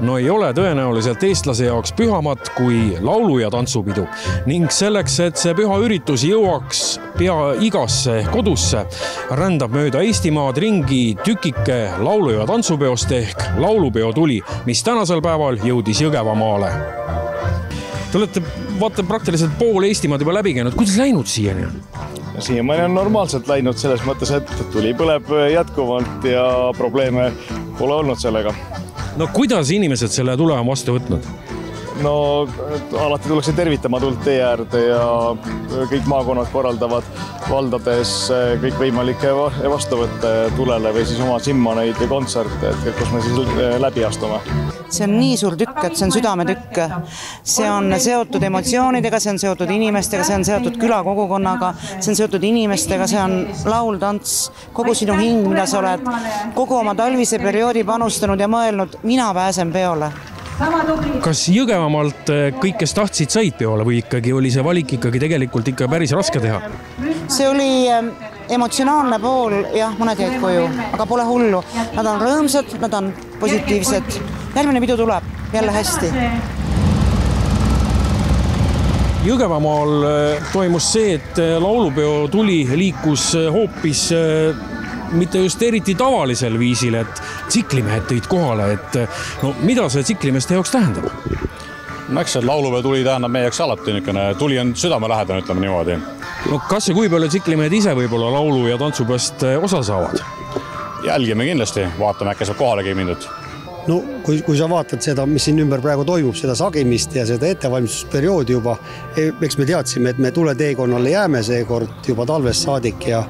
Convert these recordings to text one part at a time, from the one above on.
No ei ole tõenäoliselt eestlase jaoks pühamat kui laulu- ja tantsupidu ning selleks, et see püha üritus jõuaks pea igasse kodusse, rändab mööda Eestimaad ringi tükike laulu- ja tantsupeost ehk laulupeo tuli, mis tänasel päeval jõudis Jõgevamaale. Te olete vaata praktiliselt pool Eestimaad juba läbi käinud. Kuidas läinud siiani on? Siiamaani on normaalselt läinud selles mõttes, et tuli põleb jätkuvalt ja probleeme pole olnud sellega. No kuidas inimesed selle tule on vastu võtnud? No alati tullakse tervitamatult tee äärde ja kõik maakonnad korraldavad valdades kõik võimalikke vastuvõtte tulele või siis oma simmoneid või kontserte, kus me siis läbi astume. See on nii suur tükk, et see on südametükk. See on seotud emotsioonidega, see on seotud inimestega, see on seotud külakogukonnaga, see on seotud inimestega, see on laul, tants, kogu sinu hing, mida sa oled kogu oma talvise perioodi panustanud ja mõelnud, mina pääsen peole. Kas Jõgevamaalt kõik, kes tahtsid, said peole või ikkagi oli see valik tegelikult ikka päris raske teha? See oli emotsionaalne pool, jah, mõned jäid koju, aga pole hullu. Nad on rõõmsad, nad on positiivsed. Järgmine pidu tuleb, jälle hästi. Jõgevamaal toimus see, et laulupeo tuli liikus hoopis mitte just eriti tavalisel viisil, et tsiklimehed tõid kohale, et no mida see tsiklimeeste jaoks tähendab? No eks see laulupeo tuli tähendab meie jaoks alati niisugune, tuli on südamelähedane, ütleme niimoodi. No kas ja kui palju tsiklimehed ise võib-olla laulu- ja tantsupeost osa saavad? Jälgime kindlasti, vaatame äkki saab kohalegi mindud. No kui sa vaatad seda, mis siin ümber praegu toimub, seda sagimist ja seda ettevalmistusperioodi juba, eks me teadsime, et me tuleteekonnale jääme seekord juba talvest saadik ja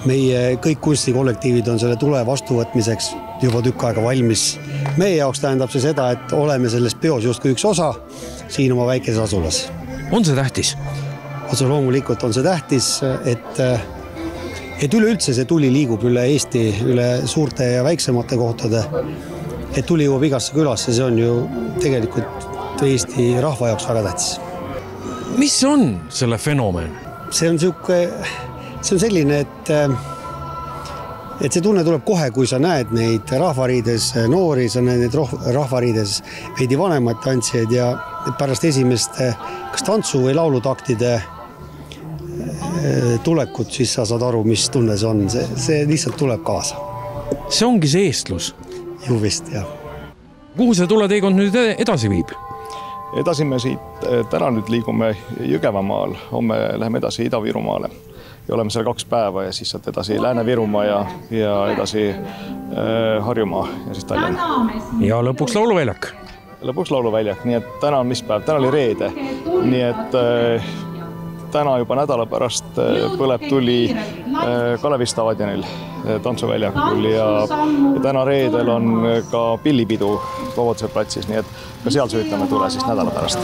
meie kõik kunstikollektiivid on selle tule vastuvõtmiseks juba tükk aega valmis. Meie jaoks tähendab see seda, et oleme selles peos justkui üks osa siin oma väikeses asulas. On see tähtis? Otse loomulikult on see tähtis, et üleüldse see tuli liigub üle Eesti, üle suurte ja väiksemate kohtade. Et tuli jõuab igasse külasse, see on ju tegelikult Eesti rahva jaoks väga tähtis. Mis on selle fenomen? See on selline, et see tunne tuleb kohe, kui sa näed neid rahvariides noori, sa näed neid rahvariides veidi vanemaid tantsijaid ja pärast esimest kas tantsu või laulutaktide tulekut, siis sa saad aru, mis tunne see on. See lihtsalt tuleb kaasa. See ongi see eestlus? Ju vist, jah. Kuhu see tuleteekond nüüd edasi viib? Edasi me siit täna nüüd liigume Jõgevamaal, homme läheme edasi Ida-Virumaale ja oleme seal 2 päeva ja siis saad edasi Lääne-Virumaa ja edasi Harjumaa ja siis Tallinn. Ja lõpuks lauluväljak? Lõpuks lauluväljak, nii et täna on mis päev? Täna oli reede, nii et täna juba nädala pärast põleb tuli Kalevi staadionil tantsuväljakul ja täna reedel on ka pillipidu Vabaduse platsis, nii et ka seal söötame tule siis nädala pärast.